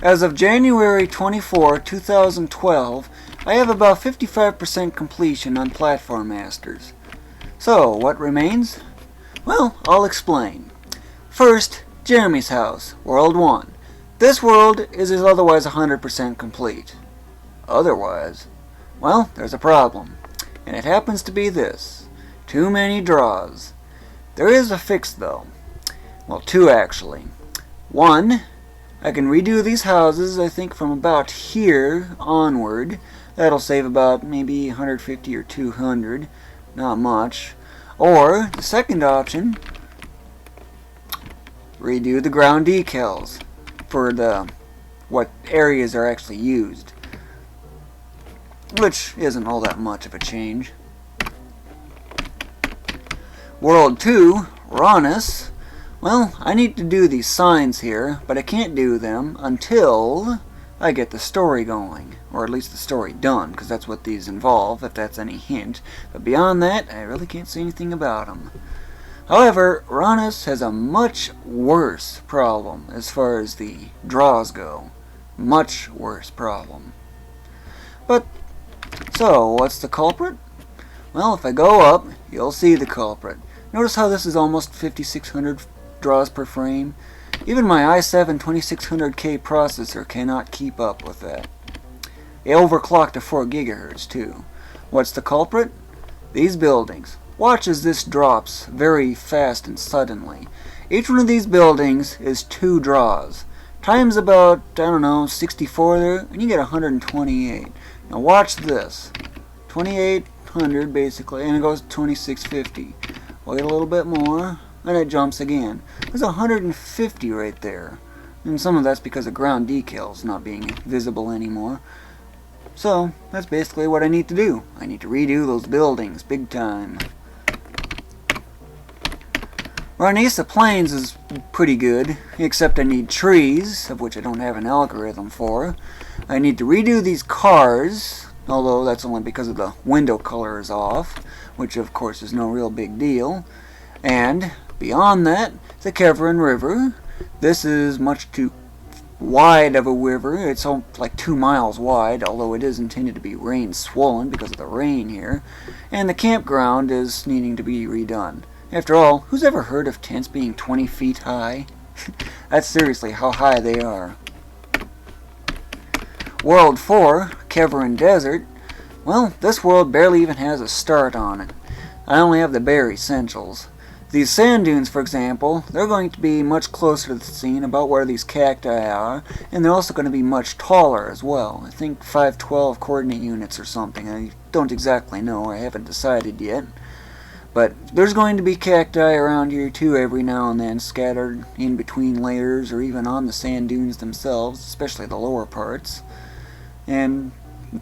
As of January 24, 2012, I have about 55% completion on Platform Masters. So, what remains? Well, I'll explain. First, Jeremy's house, World 1. This world is otherwise 100% complete. Otherwise, well, there's a problem. And it happens to be this. Too many draws. There is a fix though. Well, two actually. One, I can redo these houses, I think from about here onward. That'll save about maybe 150 or 200. Not much. Or, the second option, redo the ground decals for what areas are actually used. Which isn't all that much of a change. World 2, Rawness. Well, I need to do these signs here, but I can't do them until I get the story going. Or at least the story done, because that's what these involve, if that's any hint. But beyond that, I really can't say anything about them. However, Rawness has a much worse problem as far as the draws go. Much worse problem. But, so, what's the culprit? Well, if I go up, you'll see the culprit. Notice how this is almost 5600 draws per frame? Even my i7 2600K processor cannot keep up with that. It overclocked to 4 GHz too. What's the culprit? These buildings. Watch as this drops very fast and suddenly. Each one of these buildings is 2 draws. Times about, I don't know, 64 there, and you get 128. Now watch this. 2800 basically, and it goes to 2650. Wait a little bit more, and it jumps again. There's 150 right there. And some of that's because of ground decals not being visible anymore. So, that's basically what I need to do. I need to redo those buildings, big time. Ranisa Plains is pretty good, except I need trees, of which I don't have an algorithm for. I need to redo these cars, although that's only because of the window color is off, which of course is no real big deal. And beyond that, the Kevrin River. This is much too wide of a river. It's like 2 miles wide, although it is intended to be rain swollen because of the rain here. And the campground is needing to be redone. After all, who's ever heard of tents being 20 feet high? That's seriously how high they are. World 4, Kevrin Desert. Well, this world barely even has a start on it. I only have the bare essentials. These sand dunes, for example, they're going to be much closer to the scene, about where these cacti are, and they're also going to be much taller as well. I think 512 coordinate units or something. I don't exactly know, I haven't decided yet. But there's going to be cacti around here too every now and then, scattered in between layers or even on the sand dunes themselves, especially the lower parts. And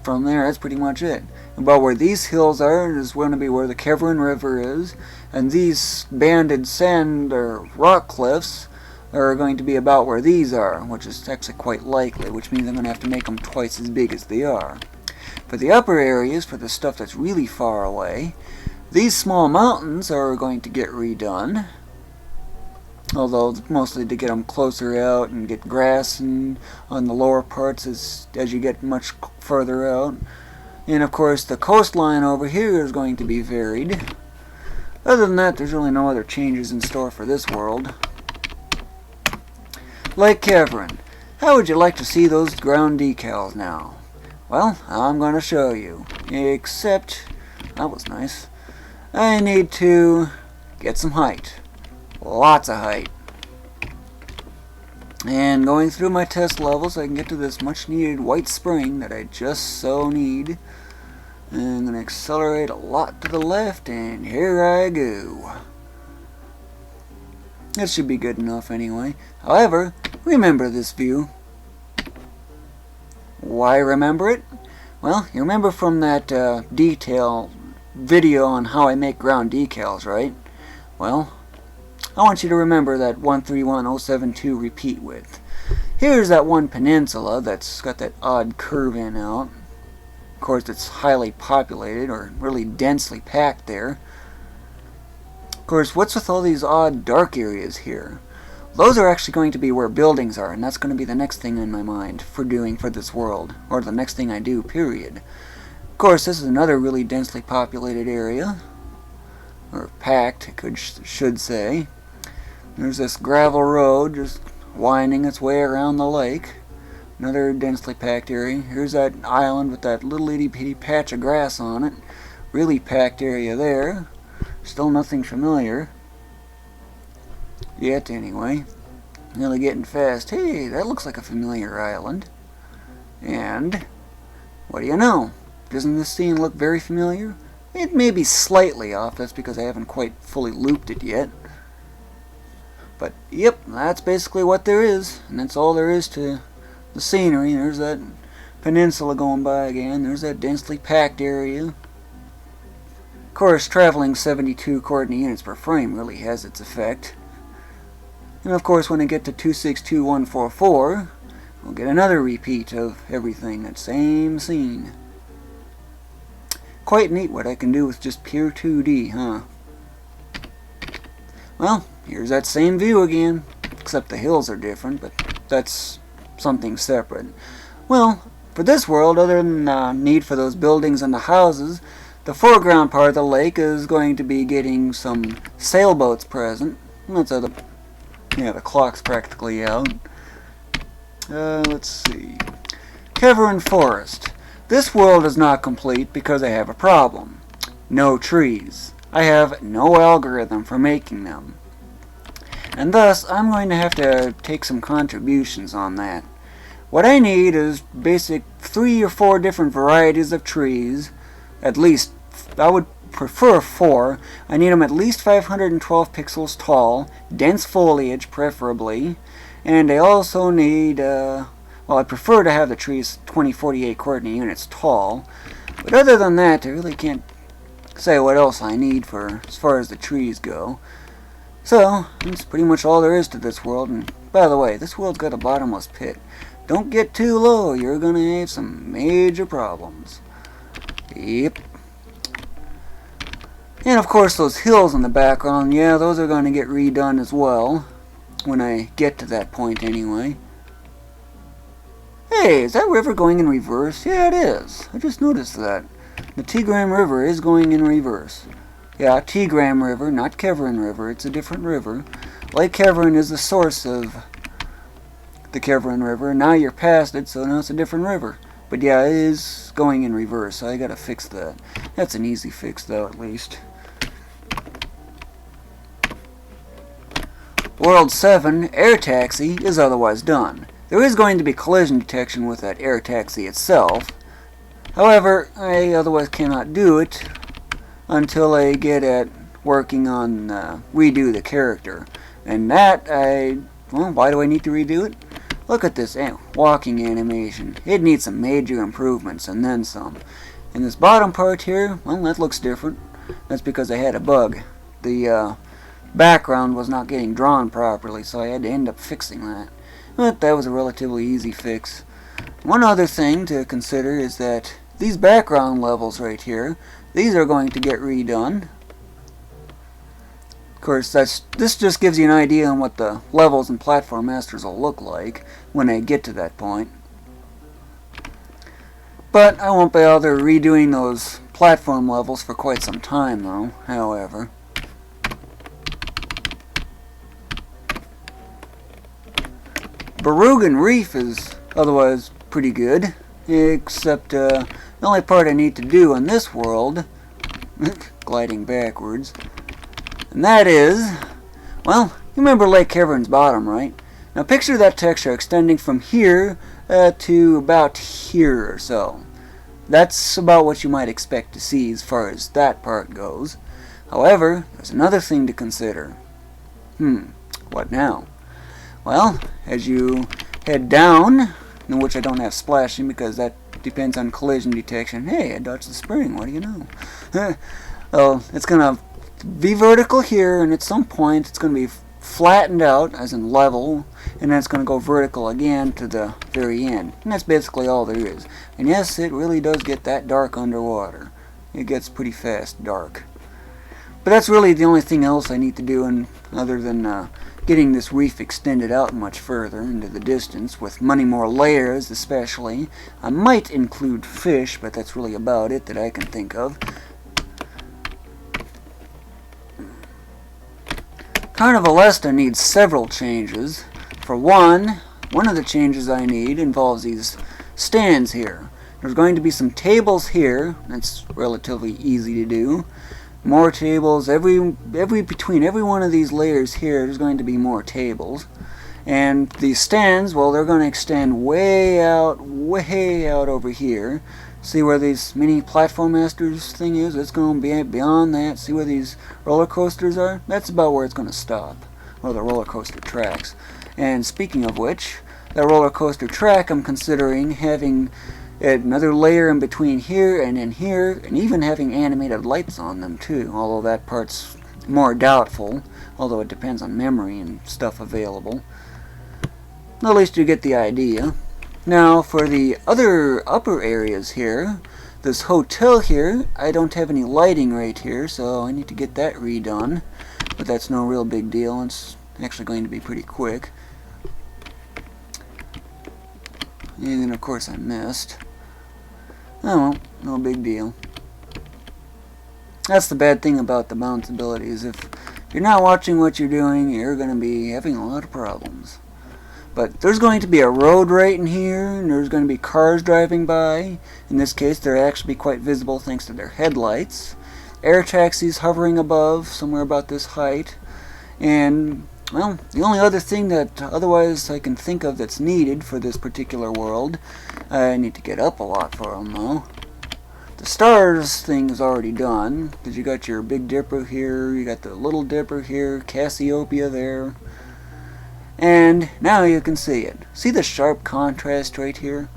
from there, that's pretty much it. About where these hills are is going to be where the Kevrin River is, and these banded sand or rock cliffs are going to be about where these are, which is actually quite likely, which means I'm going to have to make them twice as big as they are. For the upper areas, for the stuff that's really far away, these small mountains are going to get redone, although mostly to get them closer out and get grass and on the lower parts as you get much further out. And of course the coastline over here is going to be varied. Other than that, there's really no other changes in store for this world. Lake Kevrin. How would you like to see those ground decals now? Well, I'm going to show you. Except, that was nice. I need to get some height. Lots of height. And going through my test levels, I can get to this much needed white spring that I just so need. And I'm going to accelerate a lot to the left, and here I go. That should be good enough anyway. However, remember this view. Why remember it? Well, you remember from that detail video on how I make ground decals, right? Well, I want you to remember that 131072 repeat width. Here's that one peninsula that's got that odd curve in out. Of course, it's highly populated, or really densely packed there. Of course, what's with all these odd dark areas here? those are actually going to be where buildings are, and that's going to be the next thing in my mind for doing for this world, or the next thing I do, period. Of course, this is another really densely populated area, or packed, I should say. There's this gravel road just winding its way around the lake. Another densely packed area. Here's that island with that little itty bitty patch of grass on it. Really packed area there. Still nothing familiar. Yet, anyway. Really getting fast. Hey, that looks like a familiar island. And, what do you know? Doesn't this scene look very familiar? It may be slightly off. That's because I haven't quite fully looped it yet. But, yep, that's basically what there is. And that's all there is to the scenery. There's that peninsula going by again. There's that densely packed area. Of course, traveling 72 coordinate units per frame really has its effect. And of course, when I get to 262144, we'll get another repeat of everything, that same scene. Quite neat what I can do with just pure 2D, huh? Well, here's that same view again, except the hills are different, but that's something separate. Well, for this world, other than the need for those buildings and the houses, the foreground part of the lake is going to be getting some sailboats present. That's how the clock's practically out. Let's see. Cavern Forest. This world is not complete because I have a problem. No trees. I have no algorithm for making them. And thus, I'm going to have to take some contributions on that. What I need is basic 3 or 4 different varieties of trees. At least, I would prefer 4. I need them at least 512 pixels tall, dense foliage preferably, and I also need, well, I prefer to have the trees 2048 coordinate units tall, but other than that, I really can't say what else I need for as far as the trees go. So, that's pretty much all there is to this world, and by the way, this world's got a bottomless pit. Don't get too low, you're gonna have some major problems. Yep. And of course those hills in the background, yeah, those are going to get redone as well. When I get to that point anyway. Hey, is that river going in reverse? Yeah, it is. I just noticed that. The Tigram River is going in reverse. Yeah, Tigram River, not Kevern River. It's a different river. Lake Kevern is the source of the Kevern River. Now you're past it, so now it's a different river. But yeah, it is going in reverse, so I gotta fix that. That's an easy fix, though, at least. World 7, air taxi, is otherwise done. There is going to be collision detection with that air taxi itself. However, I otherwise cannot do it until I get at working on redo the character. And that, well, why do I need to redo it? Look at this walking animation. It needs some major improvements and then some. And this bottom part here, well, that looks different. That's because I had a bug. The background was not getting drawn properly, so I had to end up fixing that. But that was a relatively easy fix. One other thing to consider is that these background levels right here, these are going to get redone. Of course, this just gives you an idea on what the levels and platform masters will look like when I get to that point. But I won't bother redoing those platform levels for quite some time, though, however. Burgs Reef is otherwise pretty good, except the only part I need to do in this world, gliding backwards, and that is, well, you remember Lake Kevern's bottom, right? Now picture that texture extending from here to about here or so. That's about what you might expect to see as far as that part goes. However, there's another thing to consider. What now? Well, as you head down, in which I don't have splashing because that depends on collision detection. Hey, I dodged the spring, what do you know? Well, it's going to be vertical here, and at some point it's going to be flattened out, as in level, and then it's going to go vertical again to the very end. And that's basically all there is. And yes, it really does get that dark underwater. It gets pretty fast dark. But that's really the only thing else I need to do, and other than getting this reef extended out much further into the distance with many more layers especially. I might include fish, but that's really about it that I can think of. Carnival needs several changes. For one of the changes I need involves these stands here. There's going to be some tables here. That's relatively easy to do. More tables. Between every one of these layers here, there's going to be more tables. And these stands, well, they're going to extend way out over here. See where these mini platform masters thing is? It's going to be beyond that. See where these roller coasters are? That's about where it's going to stop. Or the roller coaster tracks. And speaking of which, that roller coaster track, I'm considering having another layer in between here and in here, and even having animated lights on them too, although that part's more doubtful, although it depends on memory and stuff available. At least you get the idea. Now for the other upper areas here, this hotel here, I don't have any lighting right here, so I need to get that redone, but that's no real big deal. It's actually going to be pretty quick. And then of course I missed. Oh well, no big deal. That's the bad thing about the bounce abilities. If you're not watching what you're doing, you're going to be having a lot of problems. But there's going to be a road right in here, and there's going to be cars driving by. In this case, they're actually quite visible thanks to their headlights. Air taxis hovering above, somewhere about this height. And, well, the only other thing that otherwise I can think of that's needed for this particular world, I need to get up a lot for them, though. The stars thing is already done, because you got your Big Dipper here, you got the Little Dipper here, Cassiopeia there. And now you can see it. See the sharp contrast right here?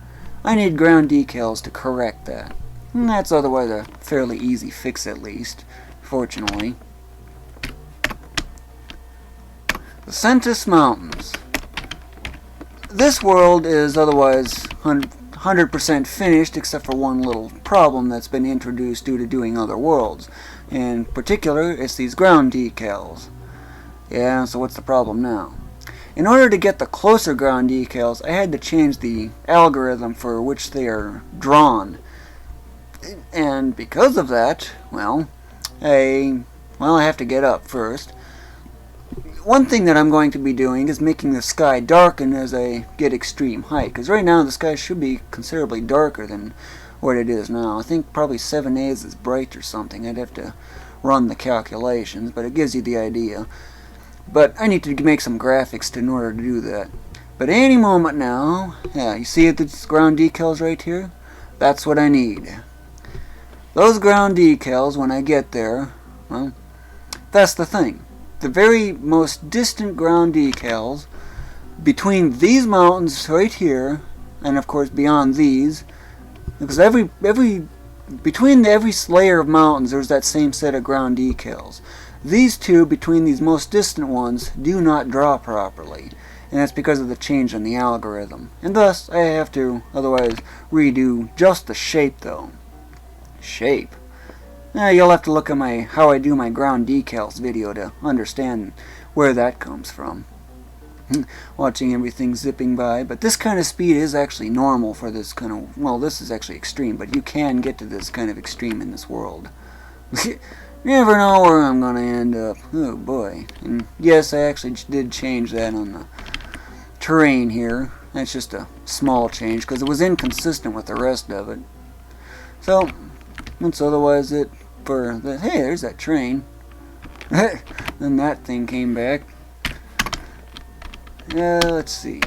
I need ground decals to correct that. And that's otherwise a fairly easy fix at least, fortunately. The Sentis Mountains. This world is otherwise 100% finished except for one little problem that's been introduced due to doing other worlds. In particular, it's these ground decals. Yeah, so what's the problem now? In order to get the closer ground decals, I had to change the algorithm for which they are drawn. And because of that, well, I have to get up first. One thing that I'm going to be doing is making the sky darken as I get extreme height. Because right now the sky should be considerably darker than what it is now. I think probably 7A's is bright or something. I'd have to run the calculations, but it gives you the idea. But I need to make some graphics in order to do that. But any moment now, yeah, you see the ground decals right here? That's what I need. Those ground decals, when I get there, well, that's the thing. The very most distant ground decals between these mountains right here, and of course beyond these, because between every layer of mountains there's that same set of ground decals. These two, between these most distant ones, do not draw properly, and that's because of the change in the algorithm. And thus, I have to otherwise redo just the shape, though. Shape? You'll have to look at how I do my ground decals video to understand where that comes from. Watching everything zipping by, but this kind of speed is actually normal for this kind of, well, this is actually extreme, but you can get to this kind of extreme in this world. You never know where I'm going to end up. Oh boy. And yes, I actually did change that on the terrain here. That's just a small change because it was inconsistent with the rest of it. So, that's otherwise it for the, hey, there's that train. Then that thing came back. Let's see.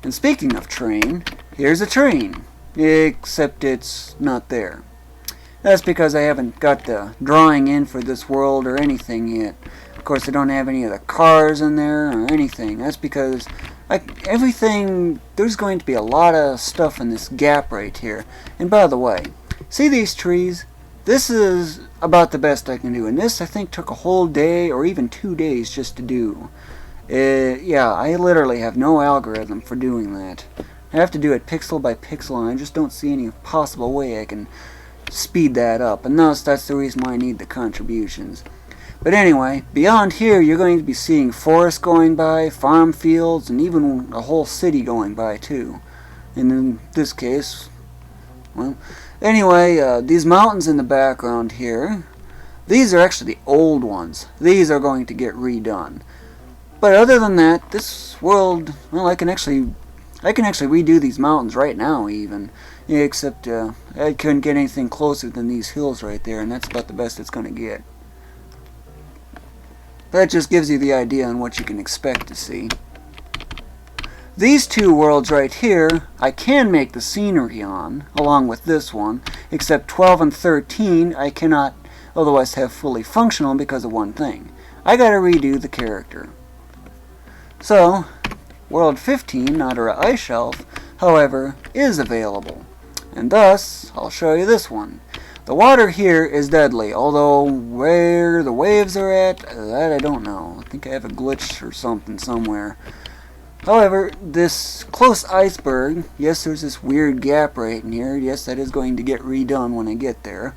And speaking of train, here's a train. Except it's not there. That's because I haven't got the drawing in for this world or anything yet. Of course, I don't have any of the cars in there or anything. That's because everything, there's going to be a lot of stuff in this gap right here. And by the way, see these trees? This is about the best I can do. And this, I think, took a whole day or even 2 days just to do. Yeah, I literally have no algorithm for doing that. I have to do it pixel by pixel, and I just don't see any possible way I can speed that up. And thus, that's the reason why I need the contributions. But anyway, beyond here you're going to be seeing forests going by, farm fields, and even a whole city going by too. And in this case, well, anyway, these mountains in the background here, these are actually the old ones. These are going to get redone. But other than that, this world, well, I can actually redo these mountains right now even. Yeah, except I couldn't get anything closer than these hills right there, and that's about the best it's going to get. That just gives you the idea on what you can expect to see. These two worlds right here, I can make the scenery on, along with this one, except 12 and 13 I cannot otherwise have fully functional because of one thing. I gotta redo the character. So, World 15, Nadara Ice Shelf, however, is available. And thus, I'll show you this one. The water here is deadly, although where the waves are at, that I don't know. I think I have a glitch or something somewhere. However, this close iceberg, yes, there's this weird gap right in here. Yes, that is going to get redone when I get there.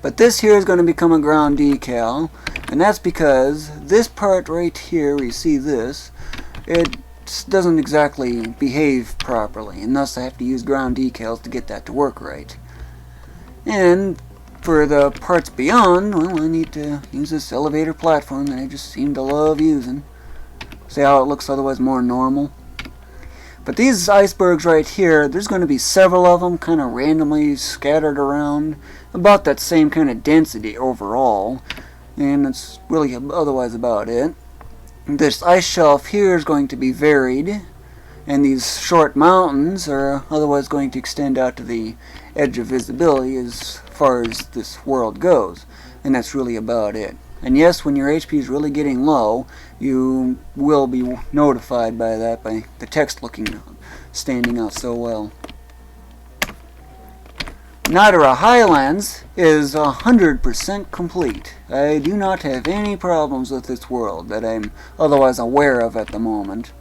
But this here is going to become a ground decal, and that's because this part right here, where you see this, it doesn't exactly behave properly, and thus I have to use ground decals to get that to work right. And for the parts beyond, well, I need to use this elevator platform that I just seem to love using. See how it looks otherwise more normal? But these icebergs right here, there's going to be several of them kind of randomly scattered around, about that same kind of density overall, and that's really otherwise about it. This ice shelf here is going to be varied, and these short mountains are otherwise going to extend out to the edge of visibility as far as this world goes, and that's really about it. And yes, when your HP is really getting low, you will be notified by that, by the text standing out so well. Nadara Highlands is 100% complete. I do not have any problems with this world that I'm otherwise aware of at the moment.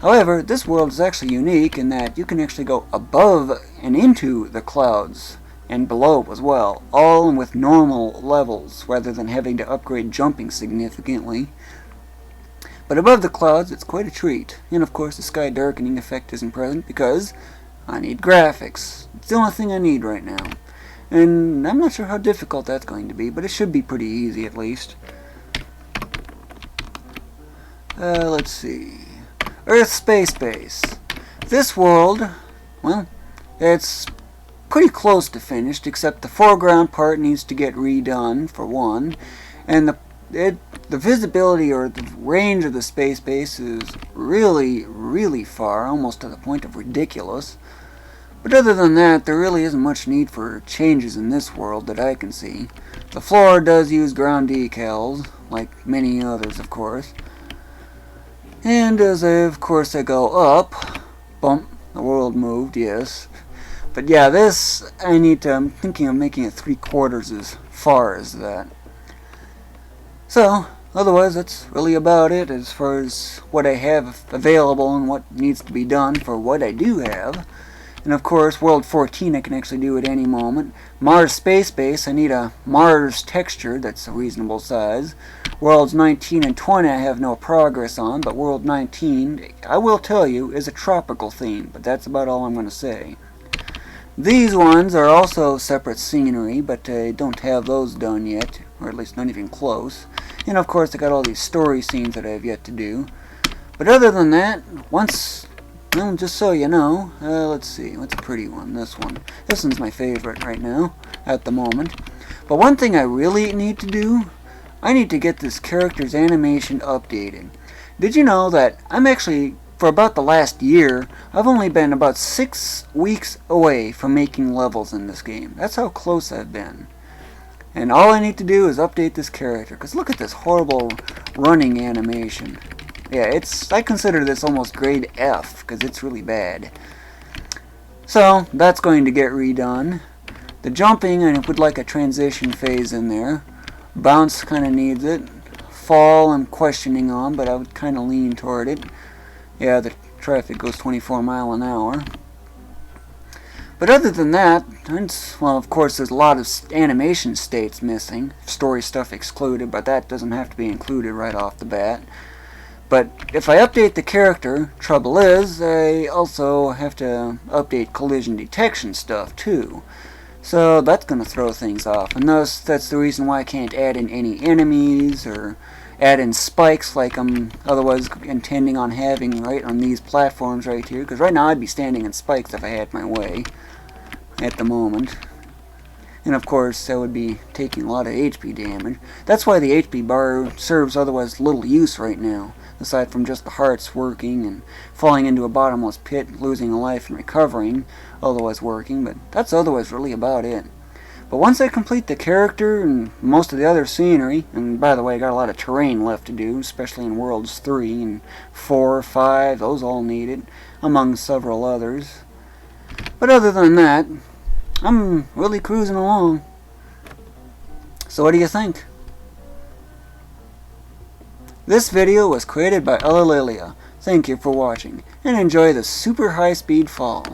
However, this world is actually unique in that you can actually go above and into the clouds and below as well, all with normal levels rather than having to upgrade jumping significantly. But above the clouds, it's quite a treat. And of course, the sky darkening effect isn't present because I need graphics. It's the only thing I need right now. And I'm not sure how difficult that's going to be, but it should be pretty easy at least. Let's see. Earth Space Base. This world, well, it's pretty close to finished, except the foreground part needs to get redone, for one. And the visibility or the range of the space base is really, really far, almost to the point of ridiculous. But other than that, there really isn't much need for changes in this world that I can see. The floor does use ground decals, like many others, of course. And as I go up, bump, the world moved, yes. But yeah, this, I'm thinking of making it 3/4 as far as that. So, otherwise, that's really about it as far as what I have available and what needs to be done for what I do have. And of course, World 14 I can actually do at any moment. Mars Space Base, I need a Mars texture that's a reasonable size. Worlds 19 and 20 I have no progress on, but World 19, I will tell you, is a tropical theme, but that's about all I'm going to say. These ones are also separate scenery, but I don't have those done yet, or at least not even close. And of course I got all these story scenes that I have yet to do. But other than that, well, just so you know, let's see, what's a pretty one? This one. This one's my favorite right now, at the moment. But one thing I really need to do, I need to get this character's animation updated. Did you know that I'm actually, for about the last year, I've only been about 6 weeks away from making levels in this game. That's how close I've been. And all I need to do is update this character, because look at this horrible running animation. Yeah, I consider this almost grade F, because it's really bad. So, that's going to get redone. The jumping, I would like a transition phase in there. Bounce kind of needs it. Fall, I'm questioning on, but I would kind of lean toward it. Yeah, the traffic goes 24 miles an hour. But other than that, well, of course, there's a lot of animation states missing, story stuff excluded, but that doesn't have to be included right off the bat. But if I update the character, trouble is, I also have to update collision detection stuff too. So that's going to throw things off, and thus that's the reason why I can't add in any enemies or add in spikes like I'm otherwise intending on having right on these platforms right here, because right now I'd be standing in spikes if I had my way at the moment. And of course that would be taking a lot of HP damage. That's why the HP bar serves otherwise little use right now, aside from just the hearts working and falling into a bottomless pit, losing a life and recovering, otherwise working, but that's otherwise really about it. But once I complete the character and most of the other scenery, and by the way I got a lot of terrain left to do, especially in Worlds 3 and 4, 5, those all need it, among several others. But other than that, I'm really cruising along. So what do you think? This video was created by Ulillillia. Thank you for watching, and enjoy the super high speed fall.